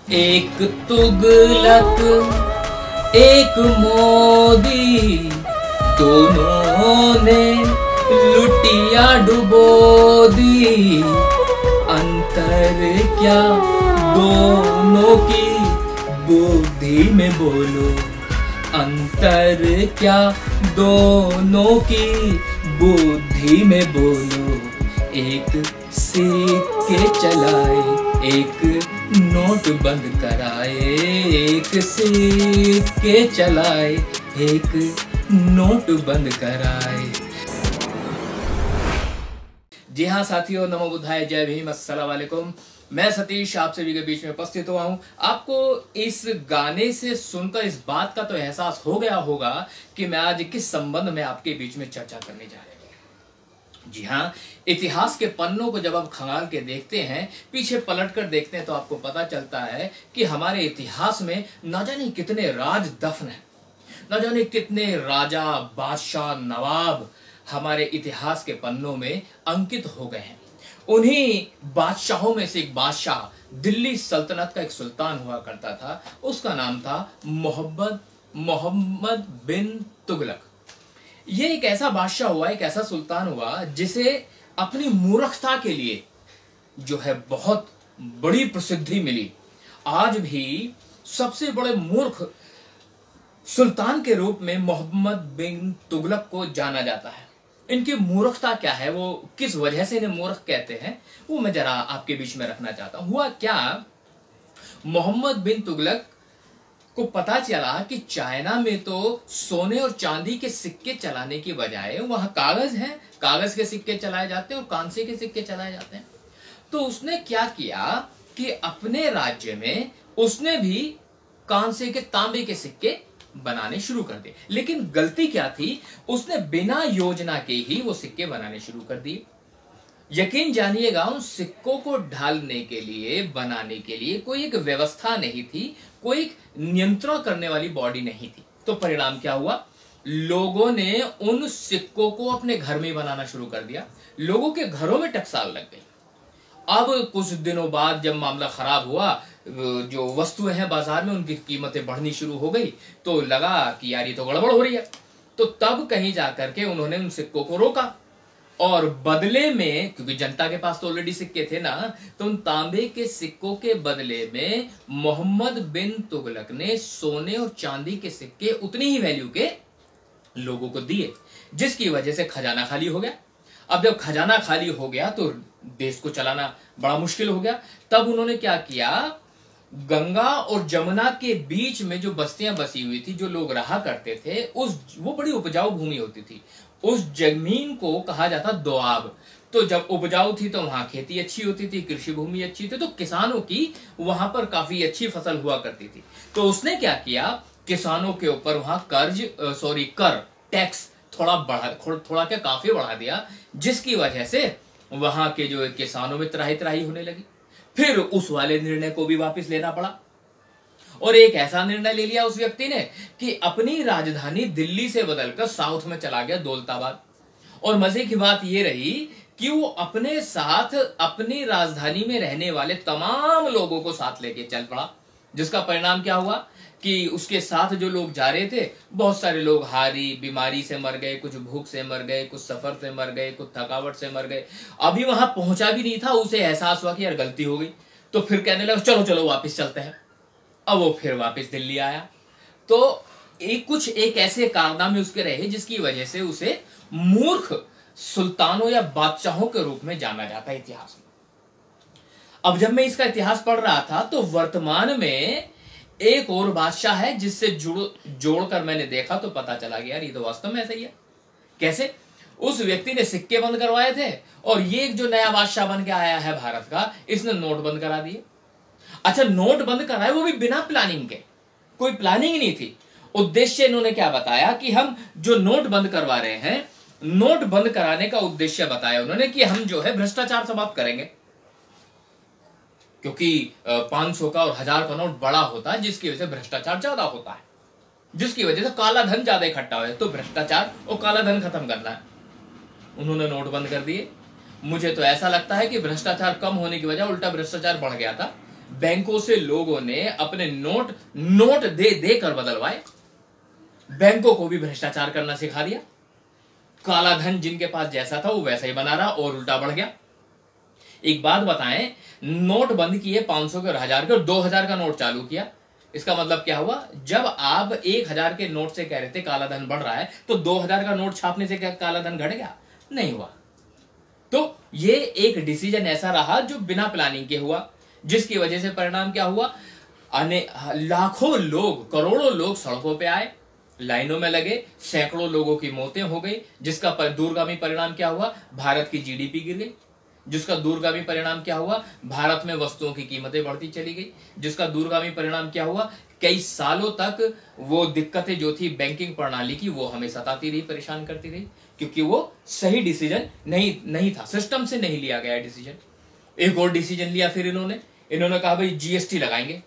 एक तुगलक एक मोदी, दोनों ने लुटिया डुबो दी। अंतर क्या दोनों की बुद्धि में बोलो, अंतर क्या दोनों की बुद्धि में बोलो। एक सिक्के चलाए, एक नोट बंद कराए, एक सिक्के चलाए, एक नोट बंद कराए। जी हाँ साथियों, नमो बुद्धाय, जय भीम, अस्सलाम वालेकुम। मैं सतीश आप सभी के बीच में उपस्थित हुआ हूं। आपको इस गाने से सुनकर इस बात का तो एहसास हो गया होगा कि मैं आज किस संबंध में आपके बीच में चर्चा करने जा रहे हैं। जी हाँ, इतिहास के पन्नों को जब आप खंगाल के देखते हैं, पीछे पलट कर देखते हैं, तो आपको पता चलता है कि हमारे इतिहास में न जाने कितने राज दफन हैं, न जाने कितने राजा, बादशाह, नवाब हमारे इतिहास के पन्नों में अंकित हो गए हैं। उन्हीं बादशाहों में से एक बादशाह, दिल्ली सल्तनत का एक सुल्तान हुआ करता था। उसका नाम था मोहम्मद बिन तुगलक। ये एक ऐसा बादशाह हुआ, एक ऐसा सुल्तान हुआ जिसे अपनी मूर्खता के लिए जो है बहुत बड़ी प्रसिद्धि मिली। आज भी सबसे बड़े मूर्ख सुल्तान के रूप में मोहम्मद बिन तुगलक को जाना जाता है। इनकी मूर्खता क्या है, वो किस वजह से इन्हें मूर्ख कहते हैं, वो मैं जरा आपके बीच में रखना चाहता हूं। हुआ क्या, मोहम्मद बिन तुगलक को पता चला कि चाइना में तो सोने और चांदी के सिक्के चलाने की बजाय वहां कागज है, कागज के सिक्के चलाए जाते हैं और कांसे के सिक्के चलाए जाते हैं। तो उसने क्या किया कि अपने राज्य में उसने भी कांसे के, तांबे के सिक्के बनाने शुरू कर दिए। लेकिन गलती क्या थी, उसने बिना योजना के ही वो सिक्के बनाने शुरू कर दिए। यकीन जानिएगा, उन सिक्कों को ढालने के लिए, बनाने के लिए कोई एक व्यवस्था नहीं थी, कोई एक नियंत्रण करने वाली बॉडी नहीं थी। तो परिणाम क्या हुआ, लोगों ने उन सिक्कों को अपने घर में बनाना शुरू कर दिया। लोगों के घरों में टकसाल लग गई। अब कुछ दिनों बाद जब मामला खराब हुआ, जो वस्तुएं हैं बाजार में उनकी कीमतें बढ़नी शुरू हो गई, तो लगा कि यार ये तो गड़बड़ हो रही है। तो तब कहीं जाकर के उन्होंने उन सिक्कों को रोका और बदले में, क्योंकि जनता के पास तो ऑलरेडी सिक्के थे ना, तो उन तांबे के सिक्कों के बदले में मोहम्मद बिन तुगलक ने सोने और चांदी के सिक्के उतनी ही वैल्यू के लोगों को दिए, जिसकी वजह से खजाना खाली हो गया। अब जब खजाना खाली हो गया तो देश को चलाना बड़ा मुश्किल हो गया। तब उन्होंने क्या किया, गंगा और जमुना के बीच में जो बस्तियां बसी हुई थी, जो लोग रहा करते थे, वो बड़ी उपजाऊ भूमि होती थी। उस जमीन को कहा जाता दोआब। तो जब उपजाऊ थी तो वहां खेती अच्छी होती थी, कृषि भूमि अच्छी थी, तो किसानों की वहां पर काफी अच्छी फसल हुआ करती थी। तो उसने क्या किया, किसानों के ऊपर वहां कर, टैक्स थोड़ा क्या काफी बढ़ा दिया, जिसकी वजह से वहां के जो किसानों में त्राही त्राही होने लगी। फिर उस वाले निर्णय को भी वापस लेना पड़ा और एक ऐसा निर्णय ले लिया उस व्यक्ति ने कि अपनी राजधानी दिल्ली से बदलकर साउथ में चला गया, दौलताबाद। और मजे की बात यह रही कि वो अपने साथ अपनी राजधानी में रहने वाले तमाम लोगों को साथ लेके चल पड़ा, जिसका परिणाम क्या हुआ कि उसके साथ जो लोग जा रहे थे, बहुत सारे लोग हारी, बीमारी से मर गए, कुछ भूख से मर गए, कुछ सफर से मर गए, कुछ थकावट से मर गए। अभी वहां पहुंचा भी नहीं था, उसे एहसास हुआ कि यार गलती हो गई। तो फिर कहने लगा चलो चलो वापस चलते हैं। अब वो फिर वापस दिल्ली आया। तो एक ऐसे कारनामे उसके रहे जिसकी वजह से उसे मूर्ख सुल्तानों या बादशाहों के रूप में जाना जाता है इतिहास में। अब जब मैं इसका इतिहास पढ़ रहा था तो वर्तमान में एक और बादशाह है जिससे जोड़कर मैंने देखा तो पता चला कि यार ये तो वास्तव में ऐसा ही है। कैसे, उस व्यक्ति ने सिक्के बंद करवाए थे और ये एक जो नया बादशाह बन के आया है भारत का, इसने नोट बंद करा दिए। अच्छा, नोट बंद कराए वो भी बिना प्लानिंग के, कोई प्लानिंग नहीं थी। उद्देश्य इन्होंने क्या बताया कि हम जो नोट बंद करवा रहे हैं, नोट बंद कराने का उद्देश्य बताया उन्होंने कि हम जो है भ्रष्टाचार समाप्त करेंगे, क्योंकि 500 का और 1000 का नोट बड़ा होता है, जिसकी वजह से भ्रष्टाचार ज्यादा होता है, जिसकी वजह से काला धन ज्यादा इकट्ठा हो। तो भ्रष्टाचार और काला धन खत्म करना है। उन्होंने नोट बंद कर दिए। मुझे तो ऐसा लगता है कि भ्रष्टाचार कम होने की वजह उल्टा भ्रष्टाचार बढ़ गया था। बैंकों से लोगों ने अपने नोट दे देकर बदलवाए। बैंकों को भी भ्रष्टाचार करना सिखा दिया। काला धन जिनके पास जैसा था वो वैसा ही बना रहा और उल्टा बढ़ गया। एक बात बताएं, नोट बंद किए 500 के और 1000 के, और 2000 का नोट चालू किया। इसका मतलब क्या हुआ? जब आप 1000 के नोट से कह रहे थे काला धन बढ़ रहा है, तो 2000 का नोट छापने से क्या काला धन घट गया? नहीं हुआ। तो ये एक डिसीजन ऐसा रहा जो बिना प्लानिंग के हुआ, जिसकी वजह से परिणाम क्या हुआ? लाखों लोग, करोड़ों लोग सड़कों पे आए, लाइनों में लगे, सैकड़ों लोगों की मौतें हो गई, जिसका दूरगामी परिणाम क्या हुआ? भारत की जीडीपी गिर गई। जिसका दूरगामी परिणाम क्या हुआ? भारत में वस्तुओं की कीमतें बढ़ती चली गई। जिसका दूरगामी परिणाम क्या हुआ? कई सालों तक वो दिक्कतें जो थी बैंकिंग प्रणाली की, वो हमें सताती रही, परेशान करती रही, क्योंकि वो सही डिसीजन नहीं था, सिस्टम से नहीं लिया गया डिसीजन। एक और डिसीजन लिया फिर इन्होंने कहा भाई जीएसटी लगाएंगे।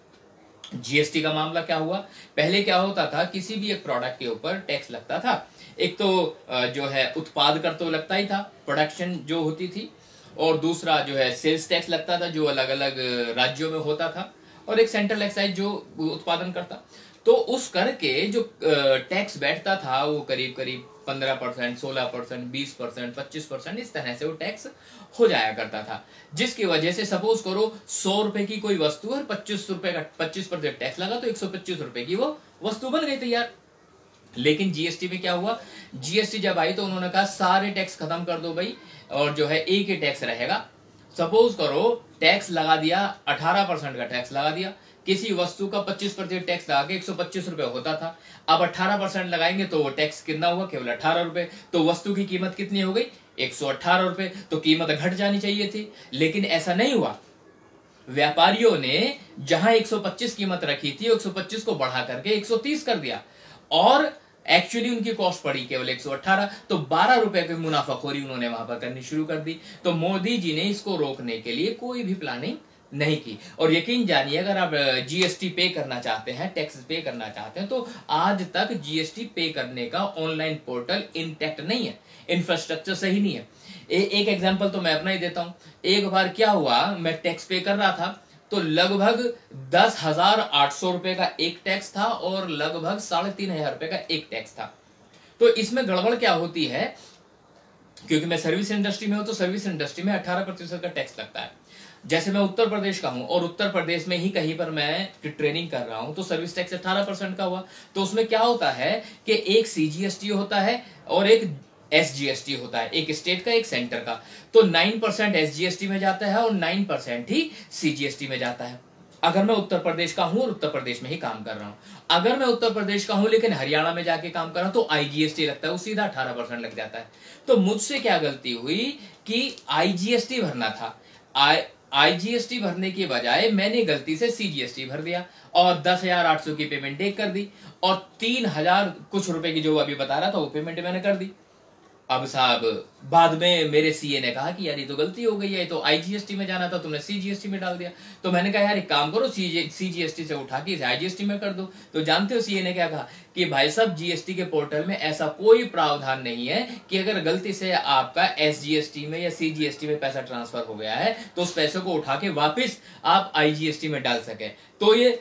जीएसटी का मामला क्या हुआ? पहले क्या होता था, किसी भी एक प्रोडक्ट के ऊपर टैक्स लगता था। एक तो जो है उत्पाद कर तो लगता ही था, प्रोडक्शन जो होती थी, और दूसरा जो है सेल्स टैक्स लगता था जो अलग अलग राज्यों में होता था, और एक सेंट्रल एक्साइज जो उत्पादन करता। तो उस कर के जो टैक्स बैठता था वो करीब करीब 15%, 16%, 20%, 25%, इस तरह से वो टैक्स हो जाया करता था। जिसकी वजह से सपोज करो 100 रुपए की कोई वस्तु है, 25% टैक्स लगा, तो 125 रुपए की वो वस्तु बन गई तैयार। लेकिन जीएसटी में क्या हुआ? जीएसटी जब आई तो उन्होंने कहा सारे टैक्स खत्म कर दो भाई, और जो है एक ही टैक्स रहेगा। सपोज करो टैक्स लगा दिया, 18% का टैक्स लगा दिया, किसी वस्तु का 25% टैक्स लगा के 125 रुपए होता था। अब 18% लगाएंगे तो वो टैक्स कितना हुआ? केवल 18 रुपए। तो वस्तु की कीमत कितनी हो गई? 118 रुपए। तो कीमत घट जानी चाहिए थी, लेकिन ऐसा नहीं हुआ। व्यापारियों ने जहां 125 कीमत रखी थी, 125 को बढ़ा करके 130 कर दिया, और एक्चुअली उनकी कॉस्ट पड़ी केवल 118। तो 12 रुपए की मुनाफाखोरी उन्होंने वहां पर करनी शुरू कर दी। तो मोदी जी ने इसको रोकने के लिए कोई भी प्लानिंग नहीं की। और यकीन जानिए, अगर आप जीएसटी पे करना चाहते हैं, टैक्स पे करना चाहते हैं, तो आज तक जीएसटी पे करने का ऑनलाइन पोर्टल इंटैक्ट नहीं है, इंफ्रास्ट्रक्चर सही नहीं है। एक एग्जांपल तो मैं अपना ही देता हूं। एक बार क्या हुआ, मैं टैक्स पे कर रहा था, तो लगभग 10,800 रुपए का एक टैक्स था और लगभग 3,500 रुपए का एक टैक्स था। तो इसमें गड़बड़ क्या होती है, क्योंकि मैं सर्विस इंडस्ट्री में हूं, तो सर्विस इंडस्ट्री में 18% का टैक्स लगता है। जैसे मैं उत्तर प्रदेश का हूं और उत्तर प्रदेश में ही कहीं पर मैं ट्रेनिंग कर रहा हूं, तो सर्विस टैक्स 18% का हुआ। तो उसमें क्या होता है कि एक सीजीएसटी होता है और एक एसजीएसटी होता है, एक स्टेट का एक सेंटर का। तो 9% एसजीएसटी में जाता है और 9% ही सीजीएसटी में जाता है। अगर मैं उत्तर प्रदेश का हूं और उत्तर प्रदेश में ही काम कर रहा हूं, अगर मैं उत्तर प्रदेश का हूं लेकिन हरियाणा में जाके काम कर रहा हूं, तो आईजीएसटी लगता है, वो सीधा 18% लग जाता है। तो मुझसे क्या गलती हुई कि आईजीएसटी भरना था, आईजीएसटी भरने के बजाय मैंने गलती से सीजीएसटी भर दिया और 10,800 की पेमेंट एक कर दी, और 3,000 कुछ रुपए की जो अभी बता रहा था वो पेमेंट मैंने कर दी। अब साहब बाद में मेरे सीए ने कहा कि यार ये तो गलती हो गई है, तो आईजीएसटी में जाना था, तुमने सीजीएसटी में डाल दिया। तो मैंने कहा यार एक काम करो, सीजीएसटी से उठा के इसे आईजीएसटी में कर दो। तो जानते हो सीए ने क्या कहा कि भाई साहब जीएसटी के पोर्टल में ऐसा कोई प्रावधान नहीं है कि अगर गलती से आपका एसजीएसटी में या सीजीएसटी में पैसा ट्रांसफर हो गया है तो उस पैसे को उठा के वापिस आप आईजीएसटी में डाल सके। तो ये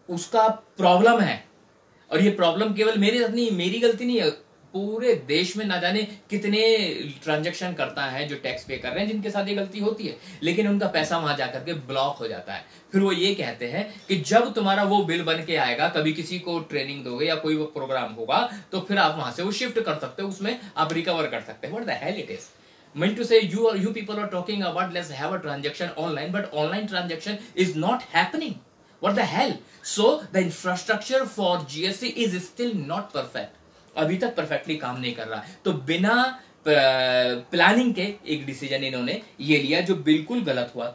उसका प्रॉब्लम है, और ये प्रॉब्लम केवल मेरे साथ नहीं, मेरी गलती नहीं है, पूरे देश में ना जाने कितने ट्रांजैक्शन करता है जो टैक्स पे कर रहे हैं जिनके साथ ये गलती होती है, लेकिन उनका पैसा वहां जाकर के ब्लॉक हो जाता है। फिर वो ये कहते हैं कि जब तुम्हारा वो बिल बन के आएगा, कभी किसी को ट्रेनिंग दोगे या कोई वो प्रोग्राम होगा, तो फिर आप वहां से वो शिफ्ट कर सकते हो, उसमें आप रिकवर कर सकते हैं। What the hell it is? Meant to say you people are talking about let's have a transaction online, but online transaction is not happening. What the hell? So the infrastructure for GST is still not perfect. अभी तक perfectly काम नहीं कर रहा। तो बिना planning के एक डिसीजन इन्होंने ये लिया जो बिल्कुल गलत हुआ।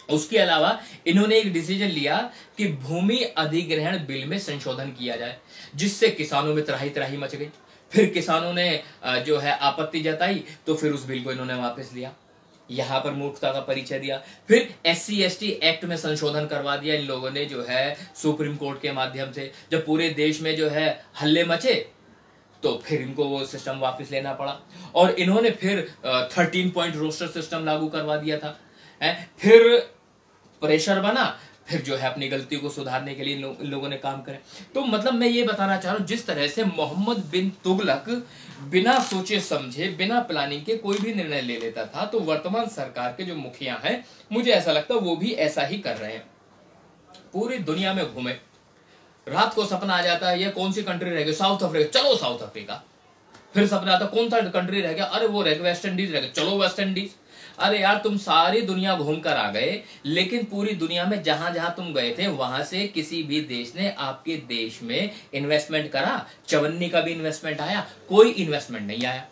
उसके अलावा इन्होंने एक डिसीजन लिया कि भूमि अधिग्रहण बिल में संशोधन किया जाए, जिससे किसानों में त्राही त्राही मच गई। फिर किसानों ने जो है आपत्ति जताई, तो फिर उस बिल को इन्होंने वापस लिया, यहां पर मूर्खता का परिचय दिया। फिर SC/ST एक्ट में संशोधन करवा दिया इन लोगों ने, जो है सुप्रीम कोर्ट के माध्यम से। जब पूरे देश में जो है हल्ले मचे, तो फिर इनको वो सिस्टम वापस लेना पड़ा, और इन्होंने फिर 13 पॉइंट रोस्टर सिस्टम लागू करवा दिया था। फिर प्रेशर बना, फिर जो है अपनी गलती को सुधारने के लिए इन लोगों ने काम करे। तो मतलब मैं ये बताना चाह रहा हूं, जिस तरह से मोहम्मद बिन तुगलक बिना सोचे समझे, बिना प्लानिंग के कोई भी निर्णय ले लेता था, तो वर्तमान सरकार के जो मुखिया हैं, मुझे ऐसा लगता है वो भी ऐसा ही कर रहे हैं। पूरी दुनिया में घूमे, रात को सपना आ जाता है ये कौन सी कंट्री रह गई, साउथ अफ्रीका, चलो साउथ अफ्रीका। फिर सपना आता कौन सा कंट्री रह गया, अरे वो रह गया वेस्ट इंडीज रह गया, चलो वेस्ट इंडीज। अरे यार तुम सारी दुनिया घूम कर आ गए, लेकिन पूरी दुनिया में जहां जहां तुम गए थे वहां से किसी भी देश ने आपके देश में इन्वेस्टमेंट करा? चवन्नी का भी इन्वेस्टमेंट आया? कोई इन्वेस्टमेंट नहीं आया।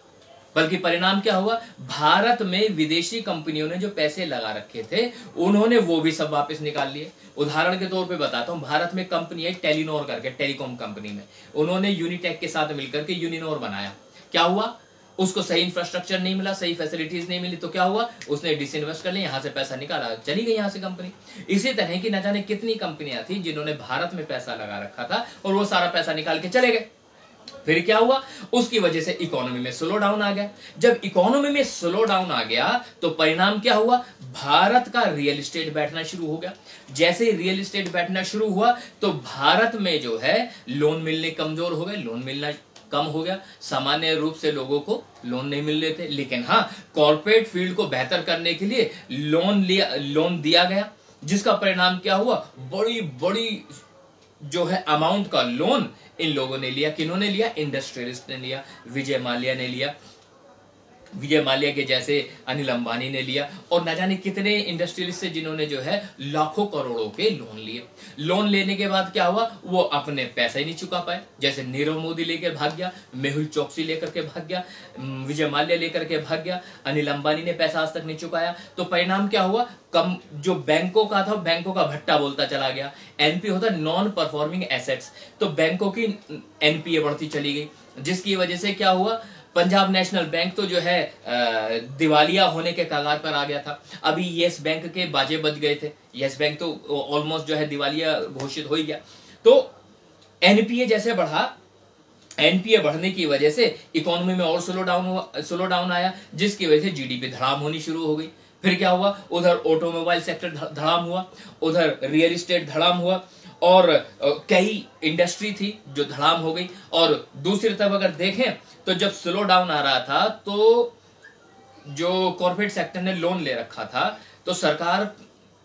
बल्कि परिणाम क्या हुआ, भारत में विदेशी कंपनियों ने जो पैसे लगा रखे थे उन्होंने वो भी सब वापस निकाल लिए। उदाहरण के तौर पे बताता हूं, भारत में कंपनी है टेलीनॉर करके, टेलीकॉम कंपनी में उन्होंने यूनिटेक के साथ मिलकर के यूनिनॉर बनाया। क्या हुआ, उसको सही इंफ्रास्ट्रक्चर नहीं मिला, सही फैसिलिटीज नहीं मिली, तो क्या हुआ, उसने डिसइन्वेस्ट कर लिया, यहां से पैसा निकाला, चली गई यहां से कंपनी। इसी तरह की न जाने कितनी कंपनियां थी जिन्होंने भारत में पैसा लगा रखा था और वो सारा पैसा निकाल के चले गए। फिर क्या हुआ, उसकी वजह से इकोनॉमी में स्लो डाउन आ गया। जब इकोनॉमी में स्लो डाउन आ गया तो परिणाम क्या हुआ, भारत का रियल एस्टेट बैठना शुरू हो गया। जैसे ही रियल एस्टेट बैठना शुरू हुआ तो भारत में जो है लोन मिलने कमजोर हो गए, लोन मिलना कम हो गया। सामान्य रूप से लोगों को लोन नहीं मिल रहे थे, लेकिन हाँ कॉर्पोरेट फील्ड को बेहतर करने के लिए लोन दिया गया, जिसका परिणाम क्या हुआ, बड़ी बड़ी जो है अमाउंट का लोन इन लोगों ने लिया। किन्होंने लिया, इंडस्ट्रियलिस्ट ने लिया, विजय माल्या ने लिया, विजय माल्या के जैसे अनिल अंबानी ने लिया, और न जाने कितने इंडस्ट्रियलिस्ट से जिन्होंने जो है लाखों करोड़ों के लोन लिए। लोन लेने के बाद क्या हुआ, वो अपने पैसे ही नहीं चुका पाए। जैसे नीरव मोदी लेकर भाग गया, मेहुल चोकसी लेकर के भाग गया, विजय माल्या लेकर के भाग गया, अनिल अंबानी ने पैसा आज तक नहीं चुकाया। तो परिणाम क्या हुआ, कम जो बैंकों का था बैंकों का भट्टा बोलता चला गया। एनपी होता नॉन परफॉर्मिंग एसेट्स, तो बैंकों की एनपीए बढ़ती चली गई, जिसकी वजह से क्या हुआ, पंजाब नेशनल बैंक तो जो है दिवालिया होने के कगार पर आ गया था। अभी यस बैंक के बाजे बज गए थे, यस बैंक तो ऑलमोस्ट जो है दिवालिया घोषित हो ही गया। तो एनपीए जैसे बढ़ा, एनपीए बढ़ने की वजह से इकोनॉमी में और स्लो डाउन आया, जिसकी वजह से जीडीपी धड़ाम होनी शुरू हो गई। फिर क्या हुआ, उधर ऑटोमोबाइल सेक्टर धड़ाम हुआ, उधर रियल एस्टेट धड़ाम हुआ, और कई इंडस्ट्री थी जो धड़ाम हो गई। और दूसरी तरफ अगर देखें तो जब स्लो डाउन आ रहा था तो जो कॉर्पोरेट सेक्टर ने लोन ले रखा था तो सरकार,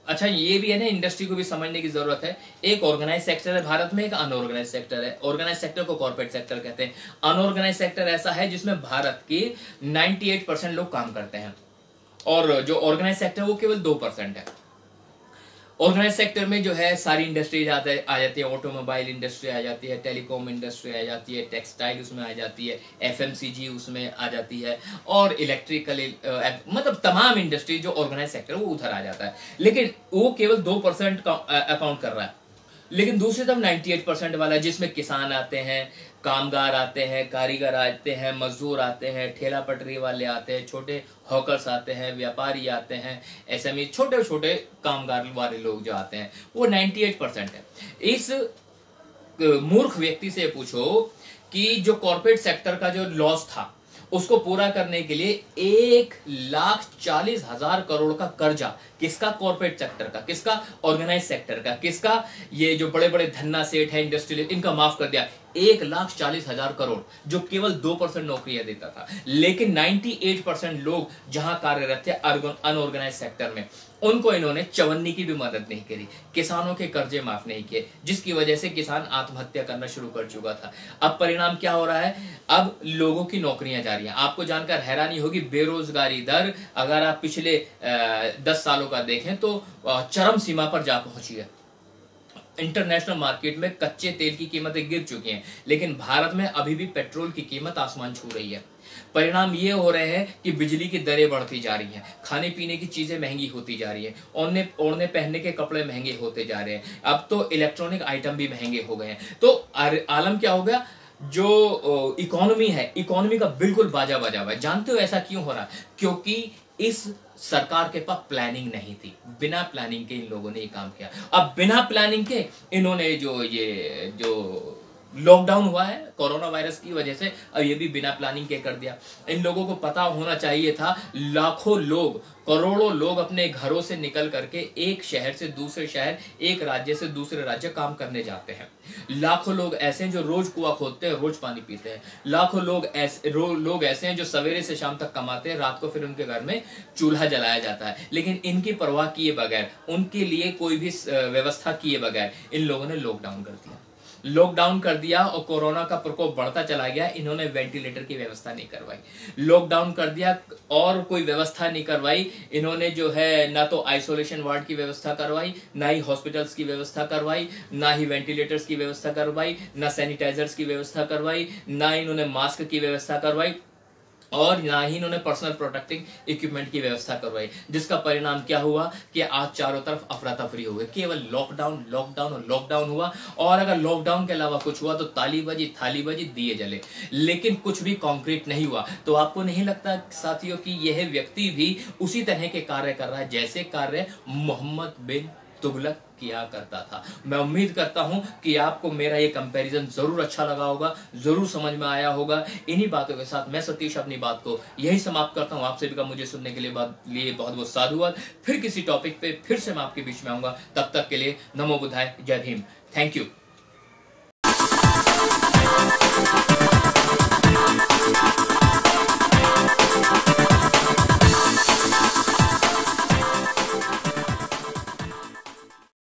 अच्छा ये भी है ना, इंडस्ट्री को भी समझने की जरूरत है। एक ऑर्गेनाइज सेक्टर है भारत में, एक अनऑर्गेनाइज सेक्टर है। ऑर्गेनाइज सेक्टर को कॉर्पोरेट सेक्टर कहते हैं। अनऑर्गेनाइज सेक्टर ऐसा है जिसमें भारत के 98% लोग काम करते हैं, और जो ऑर्गेनाइज सेक्टर वो केवल 2% है। ऑर्गेनाइज सेक्टर में जो है सारी इंडस्ट्रीज आ जाती है, ऑटोमोबाइल इंडस्ट्री आ जाती है, टेलीकॉम इंडस्ट्री आ जाती है, टेक्सटाइल उसमें आ जाती है, एफएमसीजी उसमें आ जाती है, और इलेक्ट्रिकल मतलब तमाम इंडस्ट्री जो ऑर्गेनाइज सेक्टर वो उधर आ जाता है। लेकिन वो केवल 2% अकाउंट कर रहा है। लेकिन दूसरी तरफ 98% वाला, जिसमें किसान आते हैं, कामगार आते हैं, कारीगर आते हैं, मजदूर आते हैं, ठेला पटरी वाले आते हैं, छोटे हॉकर्स आते हैं, व्यापारी आते हैं, एसएमई छोटे छोटे कामगार वाले लोग जो आते हैं, वो 98% है। इस मूर्ख व्यक्ति से पूछो कि जो कॉर्पोरेट सेक्टर का जो लॉस था उसको पूरा करने के लिए 1,40,000 करोड़ का कर्जा, किसका, कॉर्पोरेट सेक्टर का, किसका, ऑर्गेनाइज सेक्टर का, किसका, ये जो बड़े बड़े धन्ना सेठ है इंडस्ट्रियल, इनका माफ कर दिया। 1,40,000 करोड़, जो केवल 2% नौकरियां देता था। लेकिन 98% लोग जहां कार्यरत थे अनऑर्गेनाइज सेक्टर में, उनको इन्होंने चवन्नी की भी मदद नहीं करी, किसानों के कर्जे माफ नहीं किए, जिसकी वजह से किसान आत्महत्या करना शुरू कर चुका था। अब परिणाम क्या हो रहा है, अब लोगों की नौकरियां जा रही हैं। आपको जानकर हैरानी होगी, बेरोजगारी दर अगर आप पिछले 10 सालों का देखें तो चरम सीमा पर जा पहुंची है। इंटरनेशनल मार्केट में कच्चे तेल की कीमतें गिर चुकी हैं, लेकिन भारत में अभी भी पेट्रोल की कीमत आसमान छू रही है। परिणाम ये हो रहे हैं कि बिजली की दरें बढ़ती जा रही हैं, खाने पीने की चीजें महंगी होती जा रही हैं, ओढ़ने पहनने के कपड़े महंगे होते जा रहे हैं, अब तो इलेक्ट्रॉनिक आइटम भी महंगे हो गए हैं। तो आलम क्या हो गया, जो इकोनॉमी है, इकोनॉमी का बिल्कुल बाजा बजा हुआ है। जानते हो ऐसा क्यों हो रहा है, क्योंकि इस सरकार के पास प्लानिंग नहीं थी। बिना प्लानिंग के इन लोगों ने ये काम किया। अब बिना प्लानिंग के इन्होंने जो लॉकडाउन हुआ है कोरोना वायरस की वजह से, अब ये भी बिना प्लानिंग के कर दिया। इन लोगों को पता होना चाहिए था, लाखों लोग, करोड़ों लोग अपने घरों से निकल करके एक शहर से दूसरे शहर, एक राज्य से दूसरे राज्य काम करने जाते हैं। लाखों लोग ऐसे हैं जो रोज कुआं खोदते हैं, रोज पानी पीते हैं। लाखों लोग ऐसे हैं जो सवेरे से शाम तक कमाते हैं, रात को फिर उनके घर में चूल्हा जलाया जाता है। लेकिन इनकी परवाह किए बगैर, उनके लिए कोई भी व्यवस्था किए बगैर इन लोगों ने लॉकडाउन कर दिया और कोरोना का प्रकोप बढ़ता चला गया। इन्होंने वेंटिलेटर की व्यवस्था नहीं करवाई, लॉकडाउन कर दिया और कोई व्यवस्था नहीं करवाई। इन्होंने जो है ना तो आइसोलेशन वार्ड की व्यवस्था करवाई, ना ही हॉस्पिटल्स की व्यवस्था करवाई, ना ही वेंटिलेटर्स की व्यवस्था करवाई, ना सैनिटाइजर्स की व्यवस्था करवाई, ना इन्होंने मास्क की व्यवस्था करवाई और ना ही इन्होंने पर्सनल प्रोटेक्टिंग इक्विपमेंट की व्यवस्था करवाई। जिसका परिणाम क्या हुआ कि आज चारों तरफ अफरा तफरी हो गई। केवल लॉकडाउन लॉकडाउन और लॉकडाउन हुआ, और अगर लॉकडाउन के अलावा कुछ हुआ तो ताली बजी, थाली बजी, दिए जले, लेकिन कुछ भी कॉन्क्रीट नहीं हुआ। तो आपको नहीं लगता साथियों कि यह व्यक्ति भी उसी तरह के कार्य कर रहा है जैसे कार्य मोहम्मद बिन तुगलक किया करता था? मैं उम्मीद करता हूं कि आपको मेरा ये कंपैरिजन जरूर अच्छा लगा होगा, जरूर समझ में आया होगा। इन्हीं बातों के साथ मैं सतीश अपनी बात को यही समाप्त करता हूं। आप सभी का मुझे सुनने के लिए बहुत बहुत साधुवाद। फिर किसी टॉपिक पे फिर से मैं आपके बीच में आऊंगा। तब तक के लिए नमो बुद्धाय, जय भीम, थैंक यू।